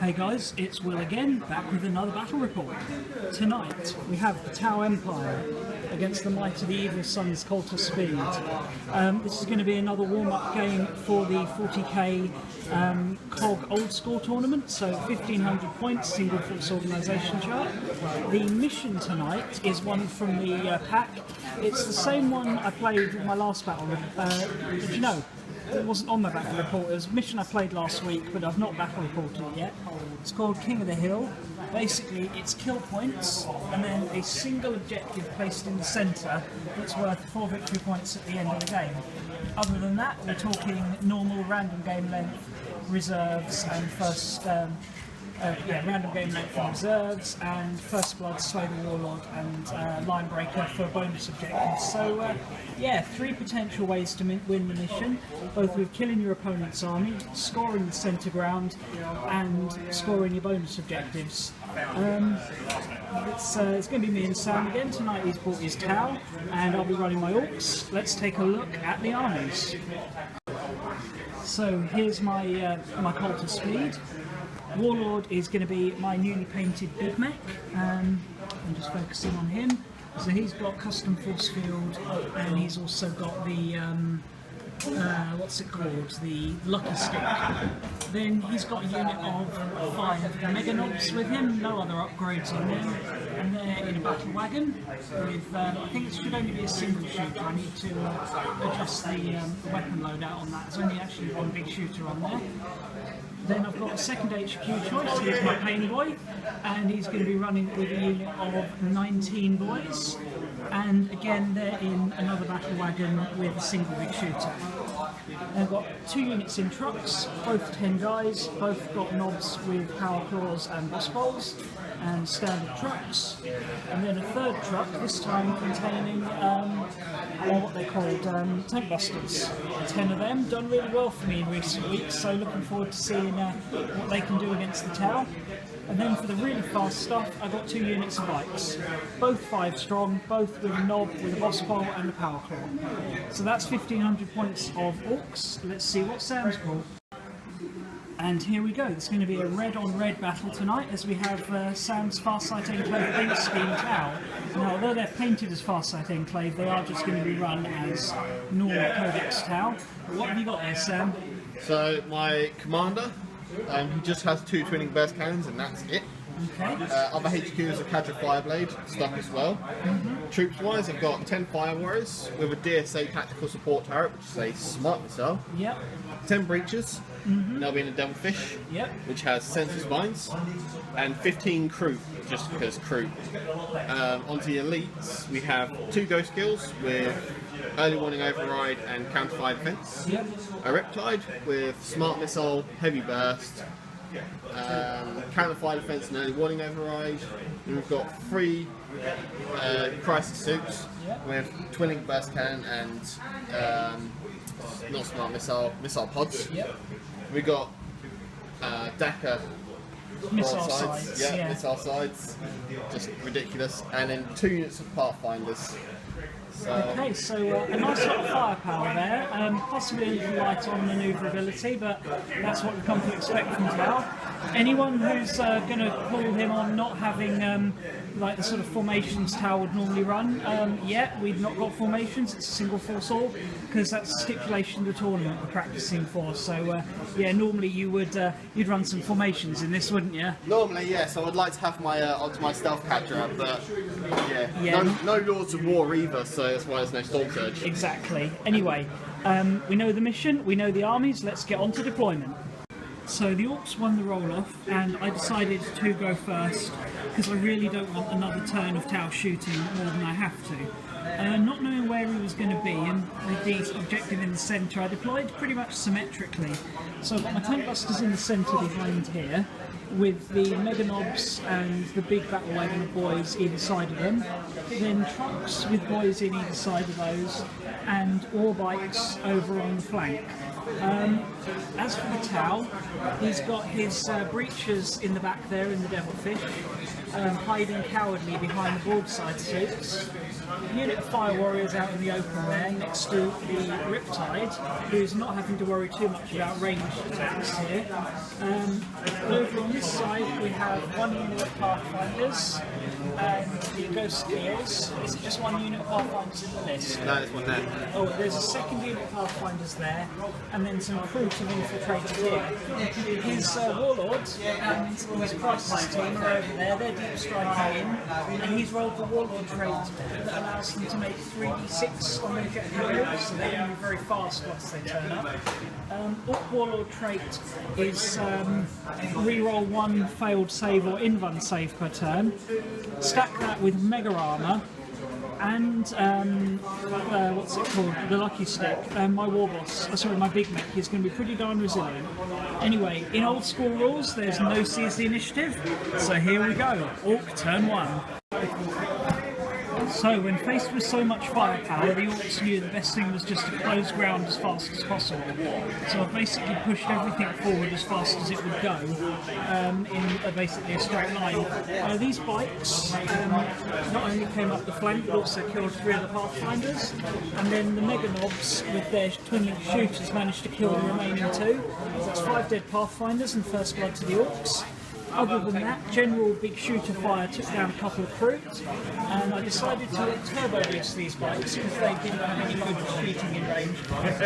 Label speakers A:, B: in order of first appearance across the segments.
A: Hey guys, it's Will again, back with another battle report. Tonight we have the Tau Empire against the might of the Evil Sun's Cult of Speed. This is going to be another warm-up game for the 40k COG Old School tournament, so 1500 points, single force organisation chart. The mission tonight is one from the pack. It's the same one I played with my last battle. Did you know? It wasn't on my battle report. It was a mission I played last week, but I've not battle reported it yet. It's called King of the Hill. Basically, it's kill points and then a single objective placed in the centre that's worth 4 victory points at the end of the game. Other than that, we're talking normal random game length, reserves, and first. Random game length and reserves, and First Blood, Slay the Warlord, and Line Breaker for bonus objectives. So, 3 potential ways to win the mission, both with killing your opponent's army, scoring the centre ground, and scoring your bonus objectives. It's going to be me and Sam again. Tonight he's brought his Tau, and I'll be running my Orks. Let's take a look at the armies. So here's my my Cult of Speed. Warlord is going to be my newly painted Big Mech. I'm just focusing on him. So he's got custom force field, and he's also got the what's it called? The lucky stick. Then he's got a unit of 5 Mega Knobs with him, no other upgrades on them, and they're in a battle wagon with, I think it should only be a single shooter. I need to adjust the weapon loadout on that. There's only actually one big shooter on there. Then I've got a second HQ choice, here's my Pain Boy, and he's going to be running with a unit of 19 boys, and again they're in another battle wagon with a single big shooter. And I've got 2 units in trucks, both 10 guys, both got knobs with power claws and boss bowls, and standard trucks, and then a third truck, this time containing what they're called, tank busters. 10 of them, done really well for me in recent weeks, so looking forward to seeing what they can do against the Tau. And then for the really fast stuff, I got 2 units of bikes, both 5 strong, both with a knob, with a boss pole and a power claw. So that's 1500 points of Orks. Let's see what Sam's brought. And here we go, it's going to be a red on red battle tonight as we have Sam's Farsight Enclave paint scheme Tau. Now although they're painted as Farsight Enclave, they are just going to be run as normal Codex Tau. What have you got there, Sam?
B: So my commander, he just has 2 twinning burst cannons and that's it.
A: Okay.
B: Other HQ is a Cadre Fireblade, stuck as well. Troops wise, I've got 10 Fire Warriors with a DSA Tactical Support Turret, which is a smart missile.
A: Yep.
B: 10 Breachers, they'll be in a Devilfish, which has Sensor Spines, and 15 Crew, just because Crew. Onto the Elites, we have 2 Ghost Kills with Early Warning Override and Counter-Fire Defense.
A: Yep. A
B: Riptide with Smart Missile, Heavy Burst, Counter-Fire Defense and Early Warning Override. And we've got 3 Crisis Suits with Twinning Burst Cannon and not Smart Missile, Missile Pods. We've got Dakar
A: missile sides.
B: Missile sides. Just ridiculous. And then 2 units of Pathfinders. So,
A: okay, so a nice lot of firepower there, possibly a little light on manoeuvrability, but that's what we've come to expect from Tau. Anyone who's going to call him on not having like the sort of formations Tau would normally run, we've not got formations, it's a single force org, because that's a stipulation of the tournament we're practicing for, so normally you would you'd run some formations in this, wouldn't you?
B: Normally, yes, I would like to have my onto my stealth catcher, but no Lords of War either, so that's why there's no Storm Surge.
A: Exactly. Anyway, we know the mission, we know the armies, let's get on to deployment. So the Orks won the roll-off, and I decided to go first because I really don't want another turn of Tau shooting more than I have to. Not knowing where he was going to be, and with the objective in the centre, I deployed pretty much symmetrically. So I've got my tank busters in the centre behind here, with the Mega Knobs and the big battle wagon of boys either side of them, then trucks with boys in either side of those, and ore bikes over on the flank. As for the Tau, he's got his breachers in the back there in the Devilfish, hiding cowardly behind the broadside suits, unit of fire warriors out in the open there next to the Riptide, who's not having to worry too much about ranged attacks here. Over on this side we have one unit of Pathfinders and the Ghost Eels. Is it just one unit of Pathfinders in the list?
B: No, there's one there.
A: Oh, there's a second unit of Pathfinders there, and then some crew to infiltrators here. His Warlord and his Crisis team are over there, they're deep striking in, and he's rolled the Warlord trait that allows them to make 3d6 on their jet hero, so they're going to be very fast once they turn up. Orc Warlord trait is reroll one failed save or invuln save per turn, stack that with Mega Armour, and what's it called? The Lucky Stick. My my Big Mech is going to be pretty darn resilient. Anyway, in old school rules, there's no seize the initiative, so here we go. Orc turn 1. So, when faced with so much firepower, the Orcs knew the best thing was just to close ground as fast as possible. So I've basically pushed everything forward as fast as it would go, in basically a straight line. These bikes not only came up the flank, but also killed 3 of the Pathfinders, and then the Mega Knobs, with their twin-link shooters, managed to kill the remaining 2. So that's 5 dead Pathfinders and first blood to the Orcs. Other than that, general big shooter fire took down a couple of crew, and I decided to turbo boost these bikes because they didn't have any good shooting in range.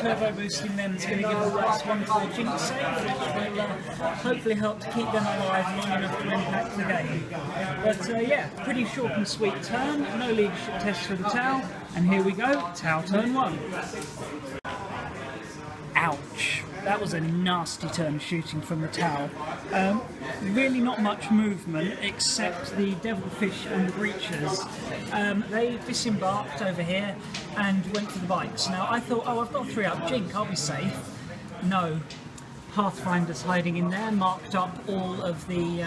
A: Turbo boosting them is going to give them a +1 to their jinx save, which will hopefully help to keep them alive long enough to impact the game. But yeah, pretty short and sweet turn, no leadership test for the Tau, and here we go, Tau turn 1. Ouch. That was a nasty turn shooting from the Tau. Really not much movement except the Devilfish and the Breachers. They disembarked over here and went for the bikes. Now I thought, oh, I've got a 3-up Jink, I'll be safe. No. Pathfinders hiding in there marked up all of the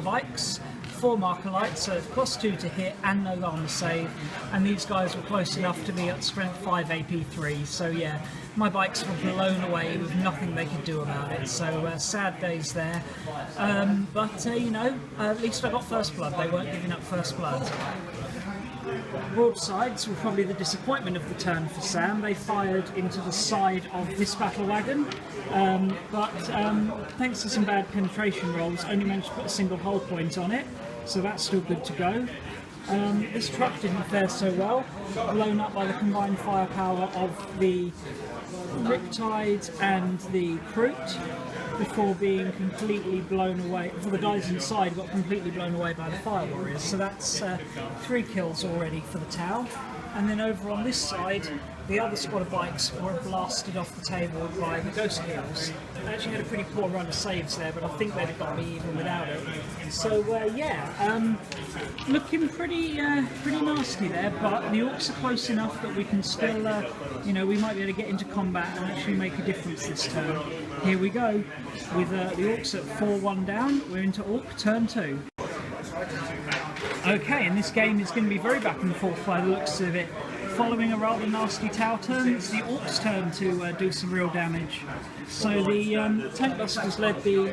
A: bikes. 4 marker lights, so it's +2 to hit and no armor save, and these guys were close enough to be at strength 5 AP 3, so yeah, my bikes were blown away with nothing they could do about it, so sad days there. But you know, at least I got first blood, they weren't giving up first blood. Broadsides were probably the disappointment of the turn for Sam. They fired into the side of this battle wagon, but thanks to some bad penetration rolls, only managed to put a single hull point on it, so that's still good to go. This truck didn't fare so well, blown up by the combined firepower of the Riptide and the Kroot, before being completely blown away, for the guys inside got completely blown away by the Fire Warriors, so that's 3 kills already for the Tau. And then over on this side, the other squad of bikes were blasted off the table by the Ghost Eels. They actually had a pretty poor run of saves there, but I think they'd have got me even without it. So yeah, looking pretty nasty there, but the Orcs are close enough that we can still, you know, we might be able to get into combat and actually make a difference this turn. Here we go, with the Orcs at 4-1 down, we're into Orc turn 2. Okay, and this game is going to be very back and forth by the looks of it. Following a rather nasty Tau turn, it's the Orcs' turn to do some real damage. So the Tank Busters led the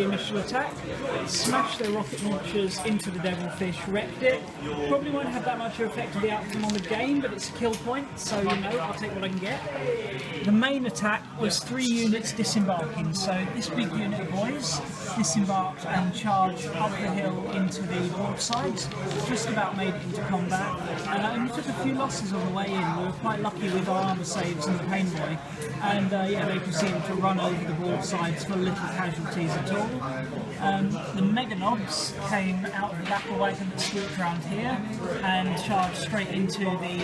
A: initial attack, smashed their rocket launchers into the Devilfish, wrecked it. Probably won't have that much effect on the outcome on the game, but it's a kill point, so you know, I'll take what I can get. The main attack was 3 units disembarking, so this big unit of boys disembarked and charged up the hill into the broadsides, just about made it into combat, and we took a few losses on the way in. We were quite lucky with our armour saves and the Pain Boy, and yeah, they proceeded to run over the broadsides for little casualties at all. The Mega Knobs came out of the battle wagon that swooped around here and charged straight into the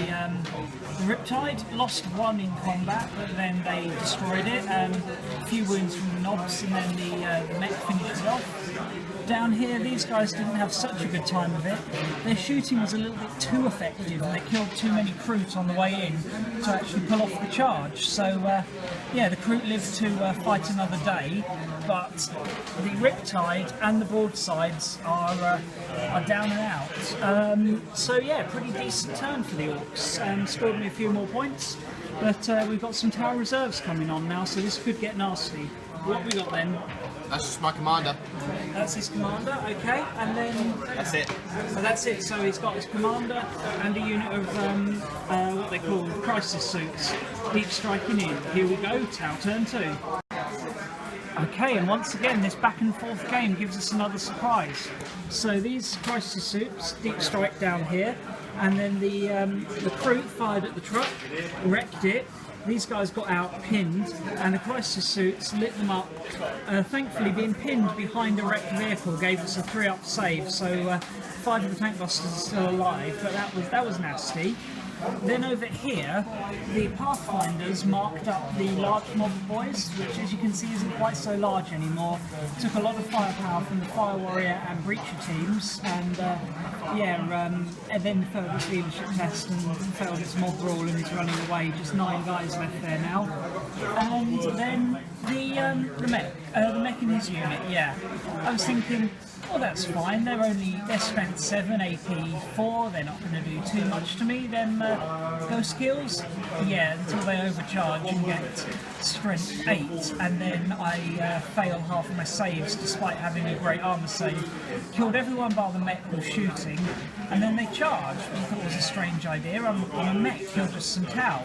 A: Riptide. Lost 1 in combat, but then they destroyed it. A few wounds from the Knobs, and then the mech finished it off. Down here, these guys didn't have such a good time of it. Their shooting was a little bit too effective, and they killed too many Kroot on the way in to actually pull off the charge. So yeah, the Kroot lived to fight another day, but the Riptide and the broadsides are down and out. So yeah, pretty decent turn for the Orcs. Scored me a few more points, but we've got some Tower reserves coming on now, so this could get nasty. What we got then?
B: That's just my commander.
A: That's his commander, okay, and then...
B: That's it.
A: So that's it, so he's got his commander and a unit of what they call crisis suits. Deep striking in. Here we go, Tau turn 2. Okay, and once again this back and forth game gives us another surprise. So these crisis suits, deep strike down here, and then the crew fired at the truck, wrecked it. These guys got out pinned, and the crisis suits lit them up. Thankfully, being pinned behind a wrecked vehicle gave us a 3-up save, so 5 of the tank busters are still alive, but that was nasty. Then over here, the Pathfinders marked up the large mob of boys, which as you can see isn't quite so large anymore. It took a lot of firepower from the Fire Warrior and Breacher teams, and and then failed its leadership test and failed its mob brawl and is running away. Just 9 guys left there now. And then the mech in his unit, yeah. I was thinking, well, that's fine. They're spent 7 AP 4. They're not going to do too much to me. Then those skills, yeah, until they overcharge and get strength 8, and then I fail half of my saves despite having a great armor save. Killed everyone bar the mech with shooting, and then they charged. I thought it was a strange idea. I'm a mech, killed just some Tau.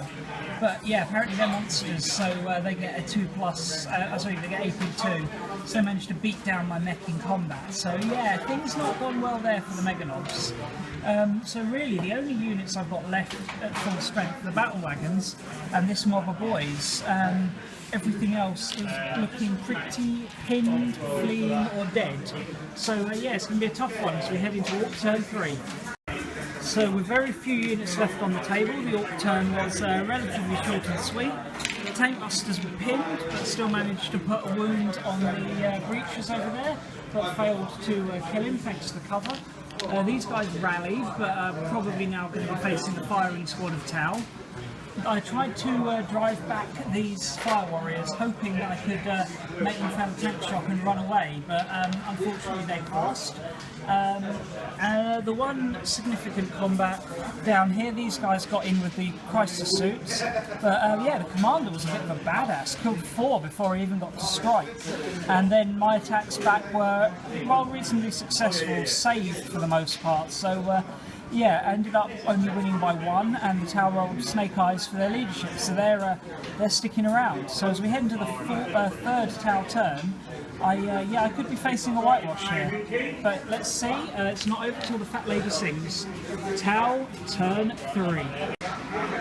A: But yeah, apparently they're monsters, so they get a 2+, sorry, they get AP 2, so they managed to beat down my mech in combat. So yeah, things not gone well there for the Meganobs. So really, the only units I've got left at full strength are the battle wagons and this mob of boys. Everything else is looking pretty pinned, fleeing, or dead. So yeah, it's going to be a tough one as we head into Ork turn 3. So with very few units left on the table, the Ork turn was relatively short and sweet. The tank busters were pinned, but still managed to put a wound on the breachers over there, but failed to kill him thanks to the cover. These guys rallied, but are probably now going to be facing the firing squad of Tau. I tried to drive back these Fire Warriors, hoping that I could make them found tank shock and run away, but unfortunately they passed. The one significant combat down here, these guys got in with the crisis suits, but yeah, the commander was a bit of a badass, killed 4 before he even got to strike, and then my attacks back were, while reasonably successful, saved for the most part, so yeah, ended up only winning by 1, and the Tau rolled Snake Eyes for their leadership, so they're sticking around. So as we head into the third Tau turn, I could be facing a whitewash here, but let's see. It's not over till the fat lady sings. Tau turn 3.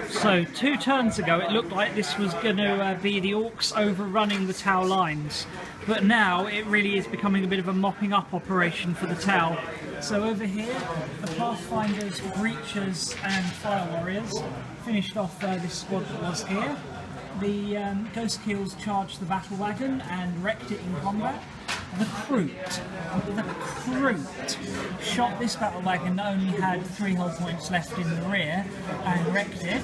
A: So 2 turns ago, it looked like this was going to be the Orks overrunning the Tau lines, but now it really is becoming a bit of a mopping up operation for the Tau. So over here, the Pathfinders, Breachers and Fire Warriors finished off this squad that was here. The Ghost Kills charged the battle wagon and wrecked it in combat. The Kroot shot this battle wagon that only had 3 hull points left in the rear and wrecked it.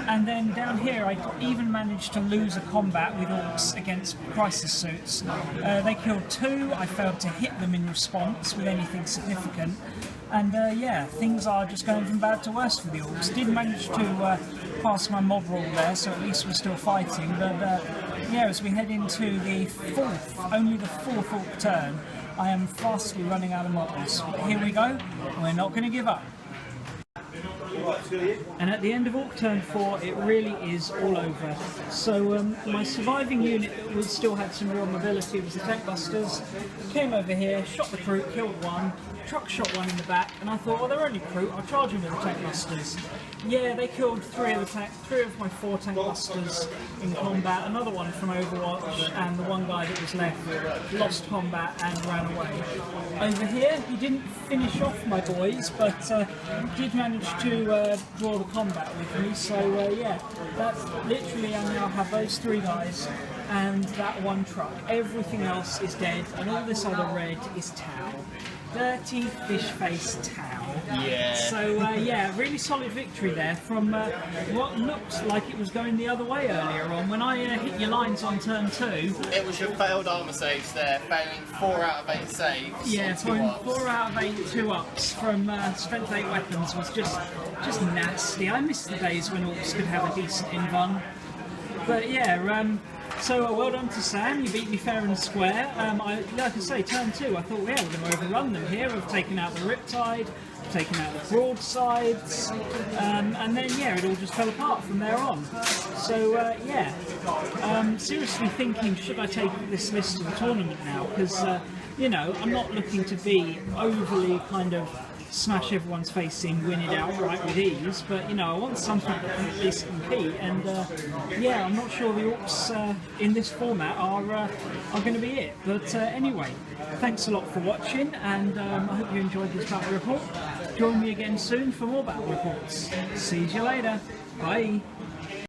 A: And then down here I even managed to lose a combat with Orks against crisis suits. They killed 2, I failed to hit them in response with anything significant. And yeah, things are just going from bad to worse for the Orks. Did manage to pass my mob roll there, so at least we're still fighting. But yeah, as we head into the only the fourth Ork turn, I am fastly running out of models. But here we go, we're not going to give up. And at the end of Ork turn 4, it really is all over. So my surviving unit that still had some real mobility was the tank busters. Came over here, shot the crew, killed 1. Truck shot 1 in the back, and I thought, well, they're only crew, I'll charge them with the tank busters. Yeah, they killed 3 of my 4 tank busters in combat, another one from Overwatch, and the one guy that was left lost combat and ran away. Over here, he didn't finish off my boys, but did manage to draw the combat with me, so yeah, that's literally, I now have those 3 guys and that 1 truck. Everything else is dead, and all this other red is Tau. Dirty fish face Tau.
B: Yeah.
A: So yeah, really solid victory there from what looked like it was going the other way earlier on. When I hit your lines on turn 2,
B: it was your failed armor saves there, failing 4 out of 8 saves.
A: Yeah, throwing 4 out of 8 2-ups from strength 8 weapons was just nasty. I miss the days when Orks could have a decent invuln. But yeah, So well done to Sam, you beat me fair and square. Like I say, turn 2, I thought, yeah, we're going to overrun them here. We've taken out the Riptide, taken out the broadsides, and then yeah, it all just fell apart from there on. So yeah, seriously thinking, should I take this list to the tournament now? Because you know, I'm not looking to be overly kind of smash everyone's face in, win it outright with ease, but you know, I want something that can at least compete, and yeah, I'm not sure the Orks in this format are going to be it. But anyway, thanks a lot for watching, and I hope you enjoyed this battle report. Join me again soon for more battle reports. See you later. Bye.